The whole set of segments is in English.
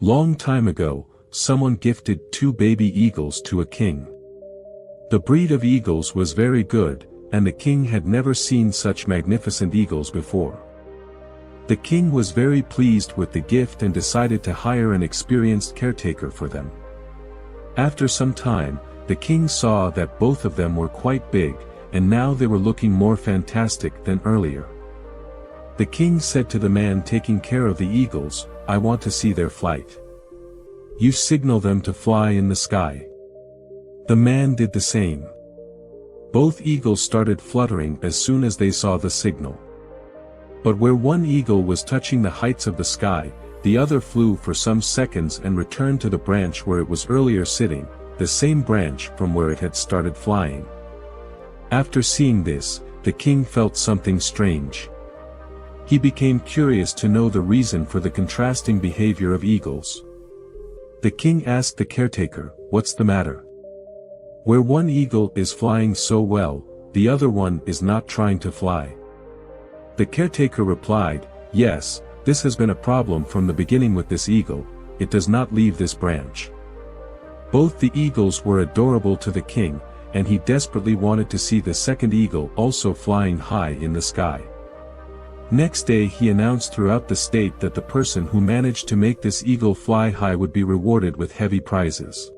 Long time ago, someone gifted 2 baby eagles to a king. The breed of eagles was very good, and the king had never seen such magnificent eagles before. The king was very pleased with the gift and decided to hire an experienced caretaker for them. After some time, the king saw that both of them were quite big, and now they were looking more fantastic than earlier. The king said to the man taking care of the eagles, "I want to see their flight. You signal them to fly in the sky." The man did the same. Both eagles started fluttering as soon as they saw the signal. But where one eagle was touching the heights of the sky, the other flew for some seconds and returned to the branch where it was earlier sitting, the same branch from where it had started flying. After seeing this, the king felt something strange. He became curious to know the reason for the contrasting behavior of eagles. The king asked the caretaker, "What's the matter? Where one eagle is flying so well, the other one is not trying to fly?" The caretaker replied, "Yes, this has been a problem from the beginning with this eagle, it does not leave this branch." Both the eagles were adorable to the king, and he desperately wanted to see the second eagle also flying high in the sky. Next day he announced throughout the state that the person who managed to make this eagle fly high would be rewarded with heavy prizes.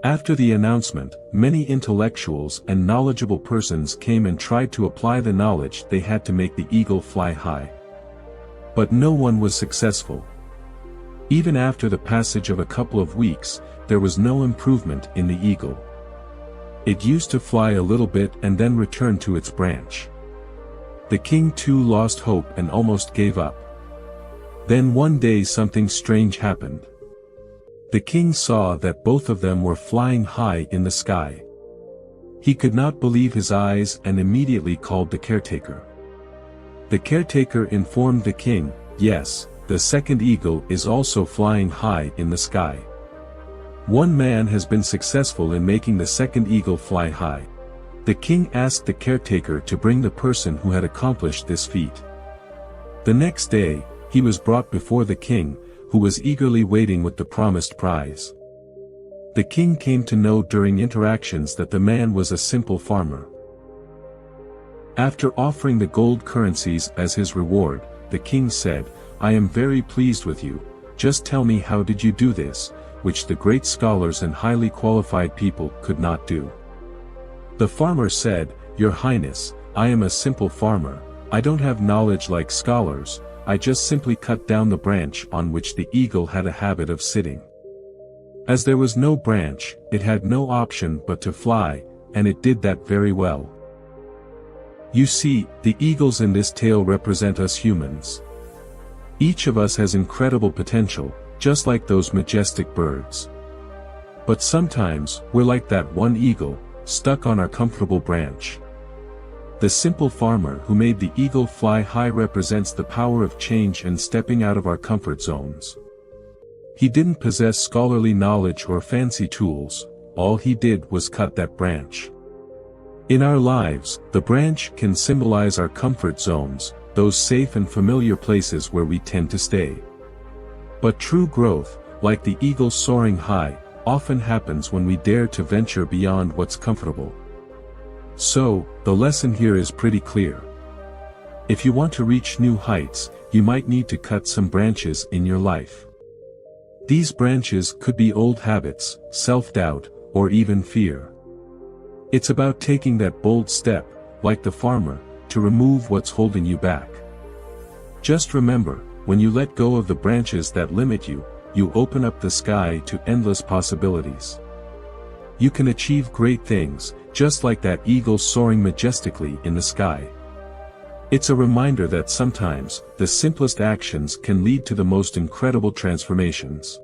After the announcement, many intellectuals and knowledgeable persons came and tried to apply the knowledge they had to make the eagle fly high. But no one was successful. Even after the passage of a couple of weeks, there was no improvement in the eagle. It used to fly a little bit and then return to its branch. The king too lost hope and almost gave up. Then one day something strange happened. The king saw that both of them were flying high in the sky. He could not believe his eyes and immediately called the caretaker. The caretaker informed the king, "Yes, the second eagle is also flying high in the sky. One man has been successful in making the second eagle fly high." The king asked the caretaker to bring the person who had accomplished this feat. The next day, he was brought before the king, who was eagerly waiting with the promised prize. The king came to know during interactions that the man was a simple farmer. After offering the gold currencies as his reward, the king said, "I am very pleased with you, just tell me how did you do this, which the great scholars and highly qualified people could not do." The farmer said, "Your Highness, I am a simple farmer, I don't have knowledge like scholars, I just simply cut down the branch on which the eagle had a habit of sitting. As there was no branch, it had no option but to fly, and it did that very well." You see, the eagles in this tale represent us humans. Each of us has incredible potential, just like those majestic birds. But sometimes, we're like that one eagle, stuck on our comfortable branch. The simple farmer who made the eagle fly high represents the power of change and stepping out of our comfort zones. He didn't possess scholarly knowledge or fancy tools, all he did was cut that branch. In our lives, the branch can symbolize our comfort zones, those safe and familiar places where we tend to stay. But true growth, like the eagle soaring high, often happens when we dare to venture beyond what's comfortable. So, the lesson here is pretty clear. If you want to reach new heights, you might need to cut some branches in your life. These branches could be old habits, self-doubt, or even fear. It's about taking that bold step, like the farmer, to remove what's holding you back. Just remember, when you let go of the branches that limit you, you open up the sky to endless possibilities. You can achieve great things, just like that eagle soaring majestically in the sky. It's a reminder that sometimes, the simplest actions can lead to the most incredible transformations.